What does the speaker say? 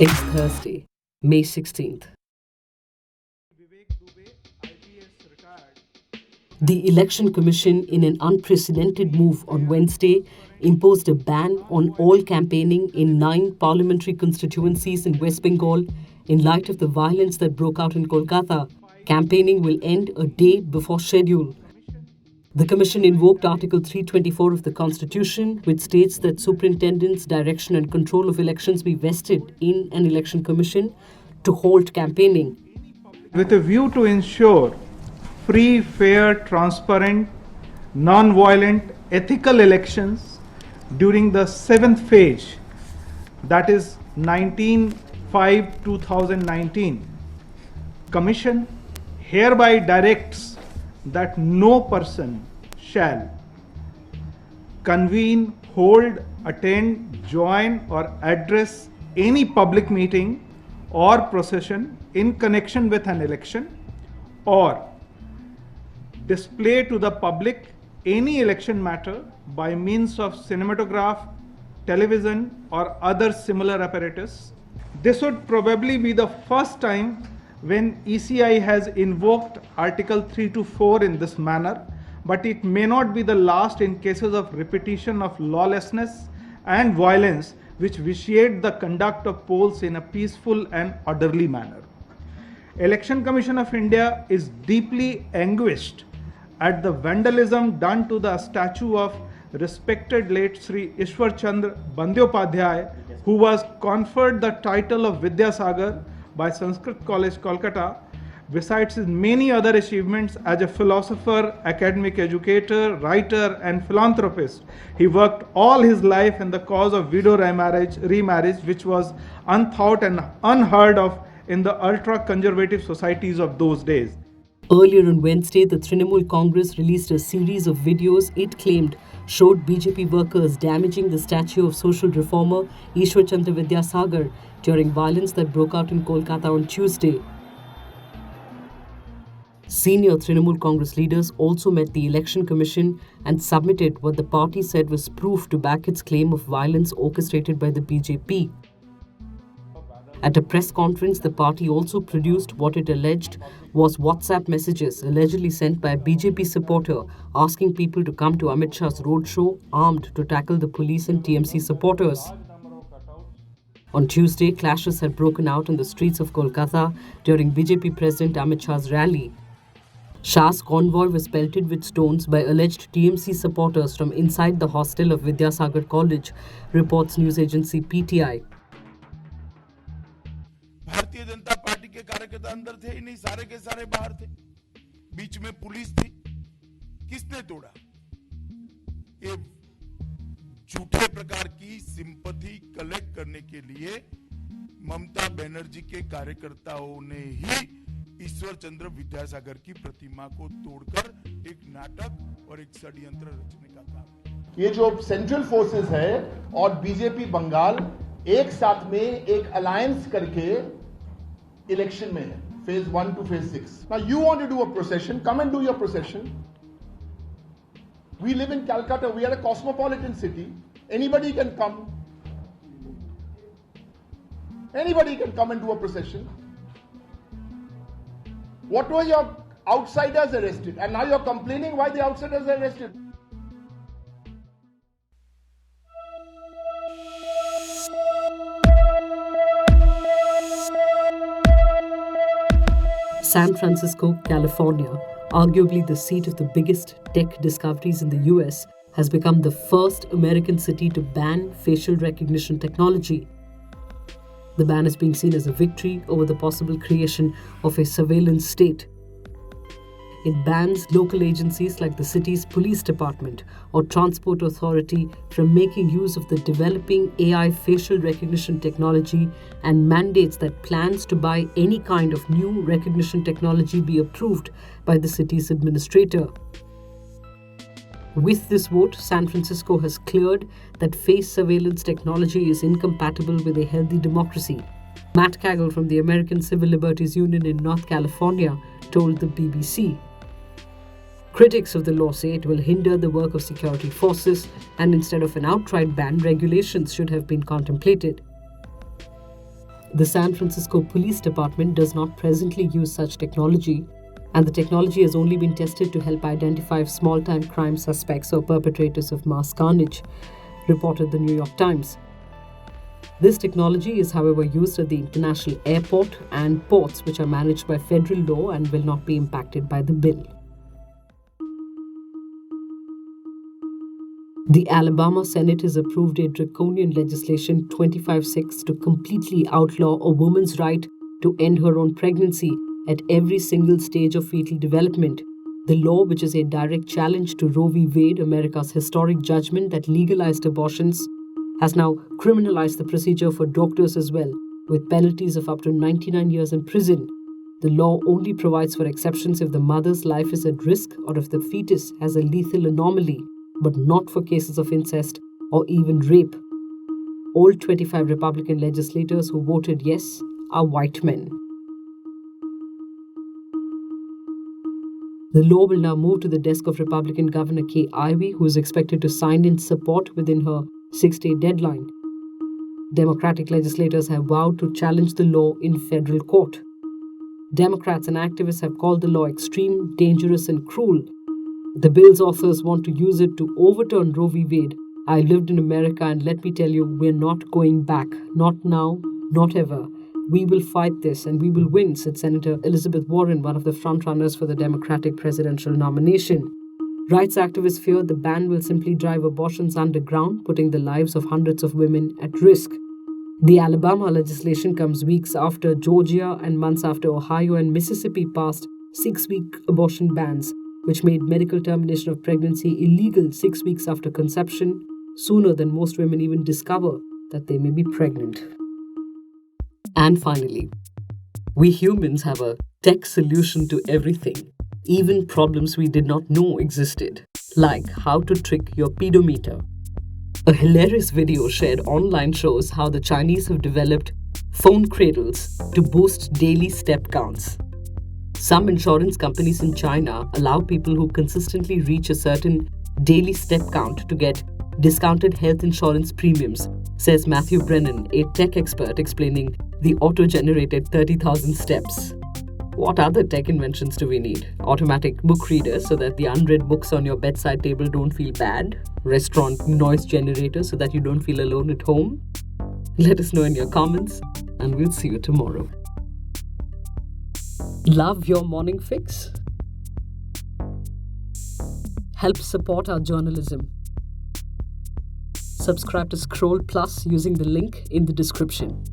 It's Thursday, May 16th. The Election Commission, in an unprecedented move on Wednesday, imposed a ban on all campaigning in 9 parliamentary constituencies in West Bengal in light of the violence that broke out in Kolkata. Campaigning will end a day before schedule. The Commission invoked Article 324 of the Constitution, which states that superintendents' direction and control of elections be vested in an election commission to halt campaigning. With a view to ensure free, fair, transparent, non-violent, ethical elections during the 7th phase, that is 19/5/2019, Commission hereby directs that no person shall convene, hold, attend, join, or address any public meeting or procession in connection with an election, or display to the public any election matter by means of cinematograph, television, or other similar apparatus. This would probably be the first time when ECI has invoked Article 324 in this manner, but it may not be the last in cases of repetition of lawlessness and violence which vitiate the conduct of polls in a peaceful and orderly manner. Election Commission of India is deeply anguished at the vandalism done to the statue of respected late Sri Ishwar Chandra Bandyopadhyay, who was conferred the title of Vidyasagar by Sanskrit College, Kolkata. Besides his many other achievements as a philosopher, academic educator, writer, and philanthropist, he worked all his life in the cause of widow remarriage, which was unthought and unheard of in the ultra-conservative societies of those days. Earlier on Wednesday, the Trinamool Congress released a series of videos it claimed showed BJP workers damaging the statue of social reformer Ishwar Chandra Vidyasagar during violence that broke out in Kolkata on Tuesday. Senior Trinamool Congress leaders also met the Election Commission and submitted what the party said was proof to back its claim of violence orchestrated by the BJP. At a press conference, the party also produced what it alleged was WhatsApp messages allegedly sent by a BJP supporter asking people to come to Amit Shah's roadshow armed to tackle the police and TMC supporters. On Tuesday, clashes had broken out on the streets of Kolkata during BJP President Amit Shah's rally. Shah's convoy was pelted with stones by alleged TMC supporters from inside the hostel of Vidyasagar College, reports news agency PTI. Bharatiya Janata party के कार्यकर्ता अंदर थे ही नहीं, सारे के सारे बाहर थे, बीच में पुलिस थी। किसने तोड़ा? ये झूठे प्रकार की सिंपैथी कलेक्ट करने के लिए ममता बनर्जी के कार्यकर्ताओं ने ही ईश्वर चंद्र विद्यासागर की प्रतिमा को तोड़कर एक नाटक और एक षड्यंत्र रचने का काम किया। ये जो सेंट्रल फोर्सेस है और बीजेपी बंगाल एक साथ में एक अलायंस करके इलेक्शन में है, phase 1 to phase 6. Now you want to do a procession, come and do your procession. We live in Calcutta, we are a cosmopolitan city. Anybody can come. Anybody can come and do a procession. What were your outsiders arrested? And now you're complaining why the outsiders are arrested. San Francisco, California, arguably the seat of the biggest tech discoveries in the US, has become the first American city to ban facial recognition technology. The ban is being seen as a victory over the possible creation of a surveillance state. It bans local agencies like the city's police department or transport authority from making use of the developing AI facial recognition technology and mandates that plans to buy any kind of new recognition technology be approved by the city's administrator. With this vote, San Francisco has cleared that face surveillance technology is incompatible with a healthy democracy. Matt Cagle from the American Civil Liberties Union in North California told the BBC. Critics of the law say it will hinder the work of security forces, and instead of an outright ban, regulations should have been contemplated. The San Francisco Police Department does not presently use such technology, and the technology has only been tested to help identify small-time crime suspects or perpetrators of mass carnage, reported the New York Times. This technology is, however, used at the international airport and ports, which are managed by federal law and will not be impacted by the bill. The Alabama Senate has approved a draconian legislation 25-6 to completely outlaw a woman's right to end her own pregnancy at every single stage of fetal development. The law, which is a direct challenge to Roe v. Wade, America's historic judgment that legalized abortions, has now criminalized the procedure for doctors as well, with penalties of up to 99 years in prison. The law only provides for exceptions if the mother's life is at risk or if the fetus has a lethal anomaly, but not for cases of incest or even rape. All 25 Republican legislators who voted yes are white men. The law will now move to the desk of Republican Governor Kay Ivey, who is expected to sign in support within her 6-day deadline. Democratic legislators have vowed to challenge the law in federal court. Democrats and activists have called the law extreme, dangerous, and cruel. The bill's authors want to use it to overturn Roe v. Wade. I lived in America, and let me tell you, we're not going back. Not now, not ever. We will fight this and we will win, said Senator Elizabeth Warren, one of the frontrunners for the Democratic presidential nomination. Rights activists fear the ban will simply drive abortions underground, putting the lives of hundreds of women at risk. The Alabama legislation comes weeks after Georgia and months after Ohio and Mississippi passed 6-week abortion bans, which made medical termination of pregnancy illegal 6 weeks after conception, sooner than most women even discover that they may be pregnant. And finally, we humans have a tech solution to everything, even problems we did not know existed, like how to trick your pedometer. A hilarious video shared online shows how the Chinese have developed phone cradles to boost daily step counts. Some insurance companies in China allow people who consistently reach a certain daily step count to get discounted health insurance premiums, says Matthew Brennan, a tech expert explaining the auto-generated 30,000 steps. What other tech inventions do we need? Automatic book readers so that the unread books on your bedside table don't feel bad? Restaurant noise generators so that you don't feel alone at home? Let us know in your comments, and we'll see you tomorrow. Love your morning fix? Help support our journalism. Subscribe to Scroll Plus using the link in the description.